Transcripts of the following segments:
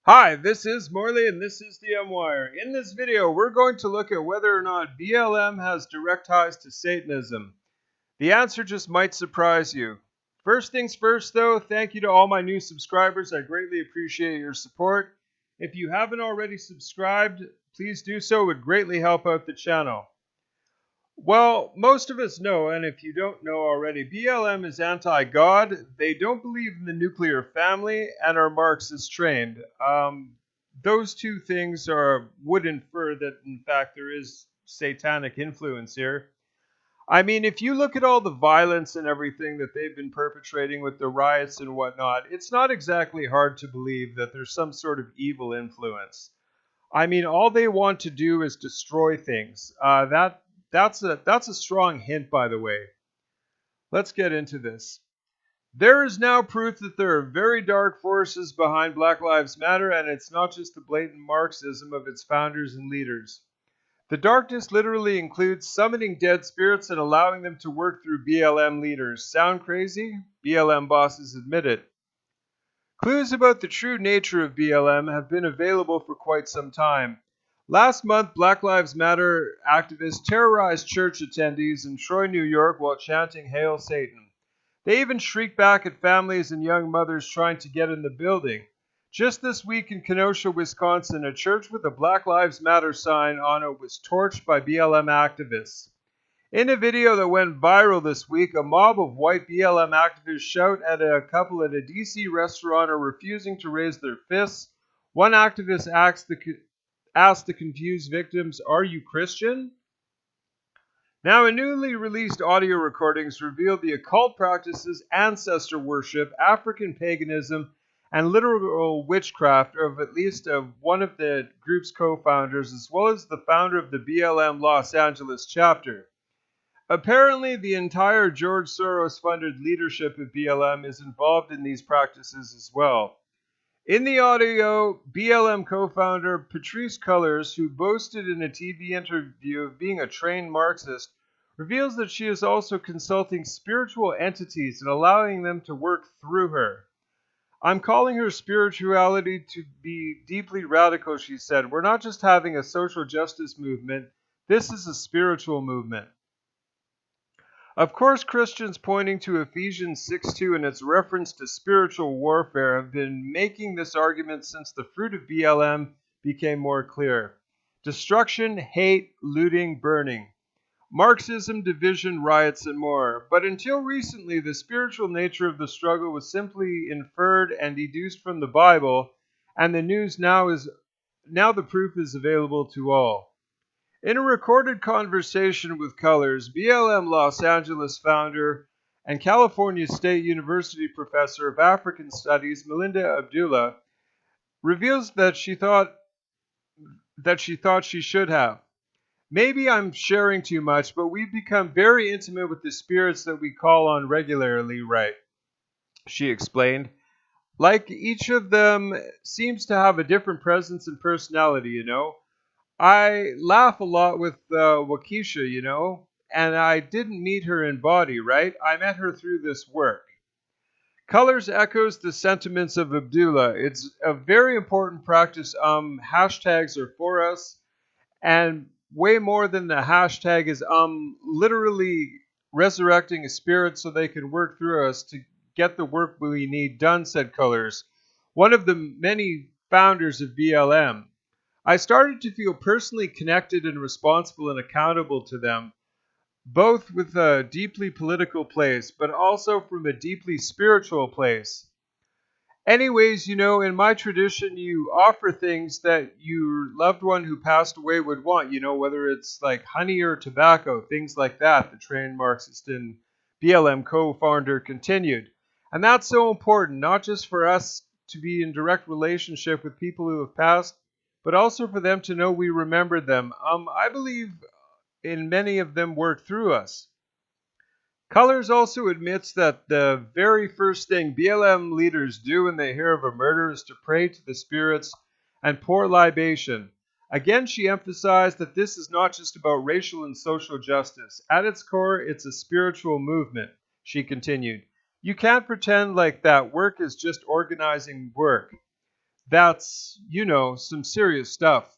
Hi, this is Morley and this is the M-Wire. In this video, we're going to look at whether or not BLM has direct ties to Satanism. The answer just might surprise you. First things first though, thank you to all my new subscribers. I greatly appreciate your support. If you haven't already subscribed, please do so. It would greatly help out the channel. Well, most of us know, and if you don't know already, BLM is anti-God. They don't believe in the nuclear family and are Marxist trained. Those two things would infer that, in fact, there is satanic influence here. I mean, if you look at all the violence and everything that they've been perpetrating with the riots and whatnot, it's not exactly hard to believe that there's some sort of evil influence. I mean, all they want to do is destroy things. That's a strong hint, by the way. Let's get into this. There is now proof that there are very dark forces behind Black Lives Matter, and it's not just the blatant Marxism of its founders and leaders. The darkness literally includes summoning dead spirits and allowing them to work through BLM leaders. Sound crazy? BLM bosses admit it. Clues about the true nature of BLM have been available for quite some time. Last month, Black Lives Matter activists terrorized church attendees in Troy, New York while chanting Hail Satan. They even shrieked back at families and young mothers trying to get in the building. Just this week in Kenosha, Wisconsin, a church with a Black Lives Matter sign on it was torched by BLM activists. In a video that went viral this week, a mob of white BLM activists shout at a couple at a DC restaurant are refusing to raise their fists. One activist asked the confused victims, "Are you Christian?" Now, a newly released audio recordings reveal the occult practices, ancestor worship, African paganism, and literal witchcraft of at least one of the group's co-founders, as well as the founder of the BLM Los Angeles chapter. Apparently, the entire George Soros-funded leadership of BLM is involved in these practices as well. In the audio, BLM co-founder Patrisse Cullors, who boasted in a TV interview of being a trained Marxist, reveals that she is also consulting spiritual entities and allowing them to work through her. "I'm calling her spirituality to be deeply radical," she said. "We're not just having a social justice movement. This is a spiritual movement." Of course, Christians pointing to Ephesians 6:2 and its reference to spiritual warfare have been making this argument since the fruit of BLM became more clear. Destruction, hate, looting, burning. Marxism, division, riots, and more. But until recently, the spiritual nature of the struggle was simply inferred and deduced from the Bible, and the news now the proof is available to all. In a recorded conversation with Cullors, BLM Los Angeles founder and California State University professor of African Studies, Melinda Abdullah, reveals that she thought she should have. "Maybe I'm sharing too much, but we've become very intimate with the spirits that we call on regularly, right?" she explained. "Like each of them seems to have a different presence and personality, you know. I laugh a lot with Waukesha, and I didn't meet her in body, right? I met her through this work." Cullors echoes the sentiments of Abdullah. "It's a very important practice. Hashtags are for us, and way more than the hashtag is literally resurrecting a spirit so they can work through us to get the work we need done," said Cullors, one of the many founders of BLM. "I started to feel personally connected and responsible and accountable to them, both with a deeply political place, but also from a deeply spiritual place. Anyways, in my tradition, you offer things that your loved one who passed away would want, whether it's like honey or tobacco, things like that," the trained Marxist and BLM co-founder continued. "And that's so important, not just for us to be in direct relationship with people who have passed, but also for them to know we remember them. I believe in many of them work through us." Cullors also admits that the very first thing BLM leaders do when they hear of a murder is to pray to the spirits and pour libation. Again, she emphasized that this is not just about racial and social justice. At its core, it's a spiritual movement, she continued. "You can't pretend like that work is just organizing work. That's, some serious stuff.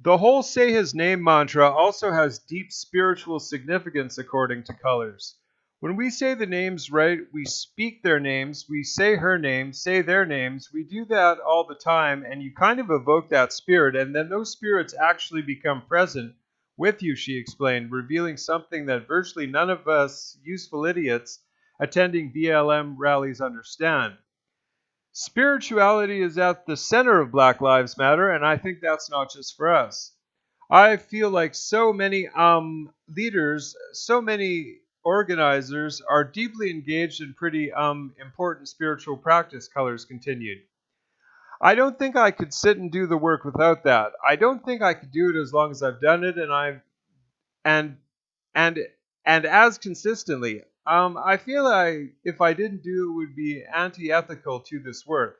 The whole say his name mantra also has deep spiritual significance according to colors. When we say the names right, we speak their names, we say her name, say their names. We do that all the time, and you kind of evoke that spirit, and then those spirits actually become present with you, she explained, revealing something that virtually none of us useful idiots attending BLM rallies understand. Spirituality is at the center of Black Lives Matter, and I think that's not just for us. I feel like so many leaders, so many organizers are deeply engaged in pretty important spiritual practice, Colors continued. I don't think I could sit and do the work without that. I don't think I could do it as long as I've done it and and and as consistently. I feel like if I didn't do it would be anti-ethical to this work.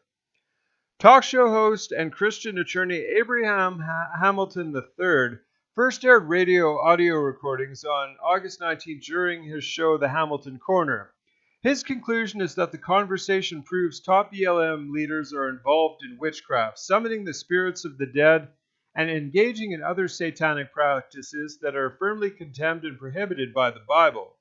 Talk show host and Christian attorney Abraham Hamilton III first aired radio audio recordings on August 19th during his show The Hamilton Corner. His conclusion is that the conversation proves top BLM leaders are involved in witchcraft, summoning the spirits of the dead, and engaging in other satanic practices that are firmly condemned and prohibited by the Bible.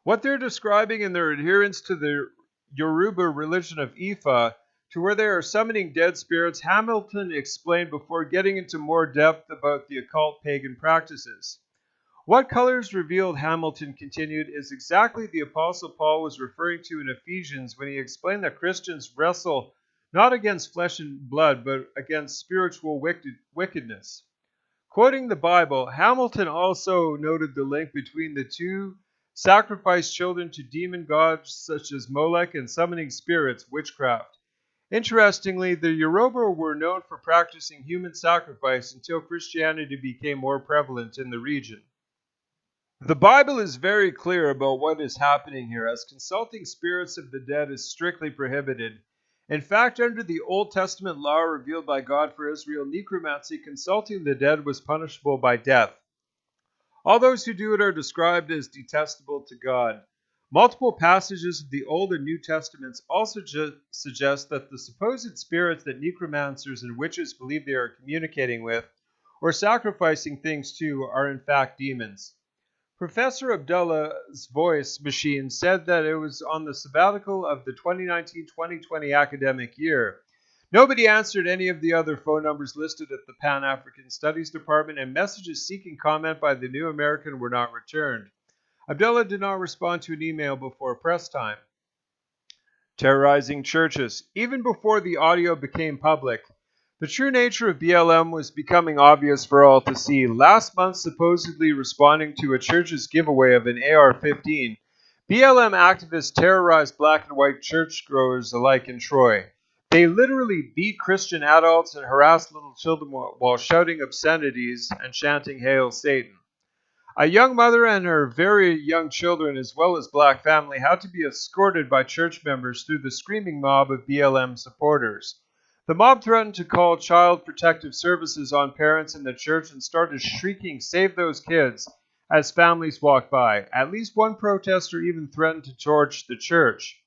What they're describing in their adherence to the Yoruba religion of Ifa, to where they are summoning dead spirits, Hamilton explained before getting into more depth about the occult pagan practices. What Colors revealed, Hamilton continued, is exactly the Apostle Paul was referring to in Ephesians when he explained that Christians wrestle not against flesh and blood, but against spiritual wickedness. Quoting the Bible, Hamilton also noted the link between the two: sacrifice children to demon gods such as Molech and summoning spirits, witchcraft. Interestingly, the Yoruba were known for practicing human sacrifice until Christianity became more prevalent in the region. The Bible is very clear about what is happening here, as consulting spirits of the dead is strictly prohibited. In fact, under the Old Testament law revealed by God for Israel, necromancy, consulting the dead, was punishable by death. All those who do it are described as detestable to God. Multiple passages of the Old and New Testaments also suggest that the supposed spirits that necromancers and witches believe they are communicating with or sacrificing things to are in fact demons. Professor Abdullah's voice machine said that it was on the sabbatical of the 2019-2020 academic year. Nobody answered any of the other phone numbers listed at the Pan-African Studies Department, and messages seeking comment by the New American were not returned. Abdullah did not respond to an email before press time. Terrorizing churches. Even before the audio became public, the true nature of BLM was becoming obvious for all to see. Last month, supposedly responding to a church's giveaway of an AR-15, BLM activists terrorized black and white churchgoers alike in Troy. They literally beat Christian adults and harassed little children while shouting obscenities and chanting Hail Satan. A young mother and her very young children, as well as black family, had to be escorted by church members through the screaming mob of BLM supporters. The mob threatened to call Child Protective Services on parents in the church and started shrieking, "Save those kids," as families walked by. At least one protester even threatened to torch the church.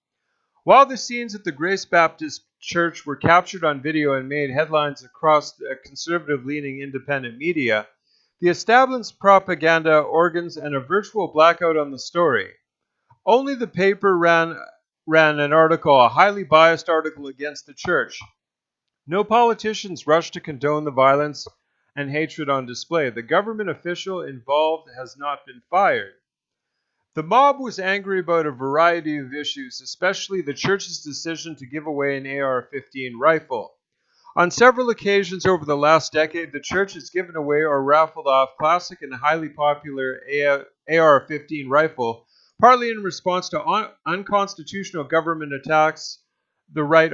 While the scenes at the Grace Baptist Church were captured on video and made headlines across the conservative-leaning independent media, the established propaganda organs and a virtual blackout on the story. Only the paper ran an article, a highly biased article against the church. No politicians rushed to condone the violence and hatred on display. The government official involved has not been fired. The mob was angry about a variety of issues, especially the church's decision to give away an AR-15 rifle. On several occasions over the last decade, the church has given away or raffled off classic and highly popular AR-15 rifle, partly in response to unconstitutional government attacks the right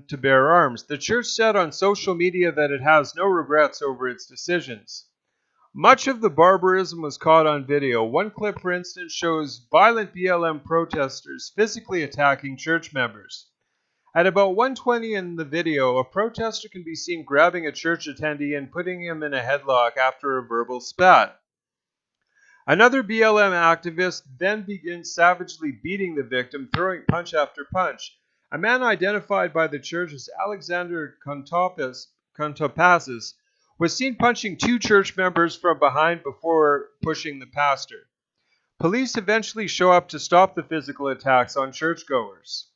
to bear arms. The church said on social media that it has no regrets over its decisions. Much of the barbarism was caught on video. One clip, for instance, shows violent BLM protesters physically attacking church members. At about 1:20 in the video, a protester can be seen grabbing a church attendee and putting him in a headlock after a verbal spat. Another BLM activist then begins savagely beating the victim, throwing punch after punch. A man identified by the church as Alexander Kontopazis was seen punching two church members from behind before pushing the pastor. Police eventually show up to stop the physical attacks on churchgoers.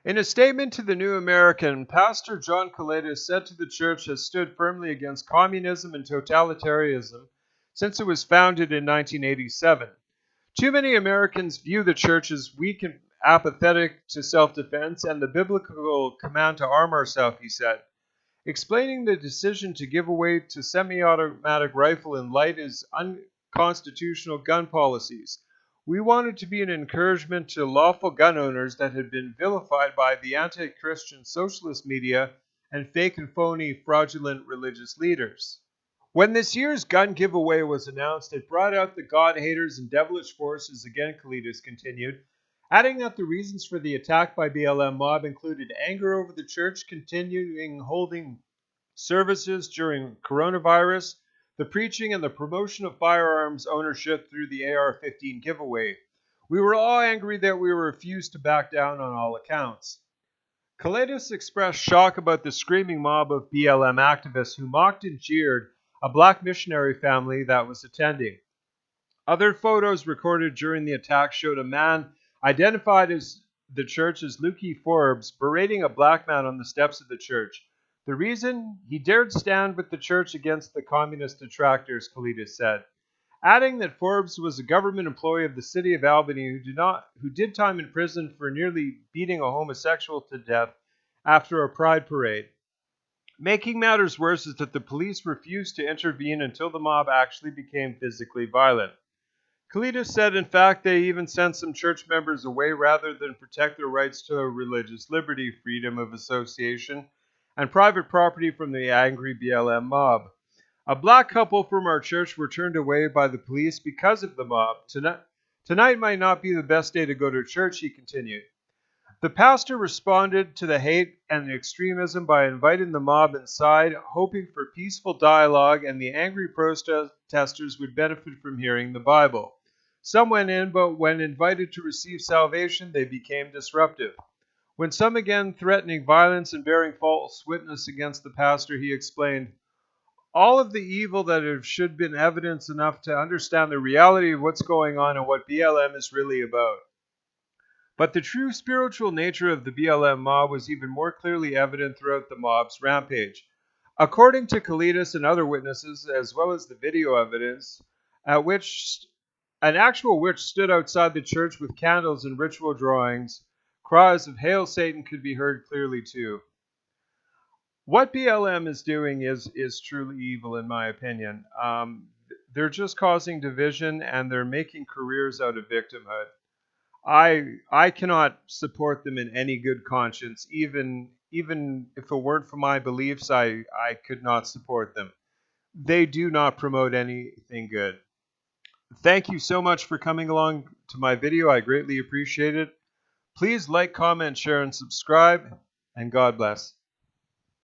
In a statement to the New American, Pastor John Coletus said to the church has stood firmly against communism and totalitarianism since it was founded in 1987. Too many Americans view the church as weak and apathetic to self-defense and the biblical command to arm ourselves, he said. Explaining the decision to give away to semi-automatic rifle in light as unconstitutional gun policies. We wanted to be an encouragement to lawful gun owners that had been vilified by the anti-Christian socialist media and fake and phony fraudulent religious leaders. When this year's gun giveaway was announced, it brought out the God-haters and devilish forces again, Coletus continued, adding that the reasons for the attack by BLM mob included anger over the church continuing holding services during coronavirus, the preaching and the promotion of firearms ownership through the AR-15 giveaway. We were all angry that we were refused to back down on all accounts. Coletus expressed shock about the screaming mob of BLM activists who mocked and jeered a black missionary family that was attending. Other photos recorded during the attack showed a man identified as the church as Lukey Forbes berating a black man on the steps of the church. The reason? He dared stand with the church against the communist detractors, Coletus said, adding that Forbes was a government employee of the city of Albany who did time in prison for nearly beating a homosexual to death after a pride parade. Making matters worse is that the police refused to intervene until the mob actually became physically violent. Coletus said, in fact, they even sent some church members away rather than protect their rights to religious liberty, freedom of association, and private property from the angry BLM mob. A black couple from our church were turned away by the police because of the mob. Tonight might not be the best day to go to church, he continued. The pastor responded to the hate and the extremism by inviting the mob inside, hoping for peaceful dialogue, and the angry protesters would benefit from hearing the Bible. Some went in, but when invited to receive salvation, they became disruptive. When some began threatening violence and bearing false witness against the pastor, he explained, all of the evil that should have been evidence enough to understand the reality of what's going on and what BLM is really about. But the true spiritual nature of the BLM mob was even more clearly evident throughout the mob's rampage. According to Coletus and other witnesses, as well as the video evidence, at which an actual witch stood outside the church with candles and ritual drawings, cries of "Hail Satan" could be heard clearly too. What BLM is doing is truly evil, in my opinion. They're just causing division, and they're making careers out of victimhood. I cannot support them in any good conscience. Even if it weren't for my beliefs, I could not support them. They do not promote anything good. Thank you so much for coming along to my video. I greatly appreciate it. Please like, comment, share, and subscribe, and God bless.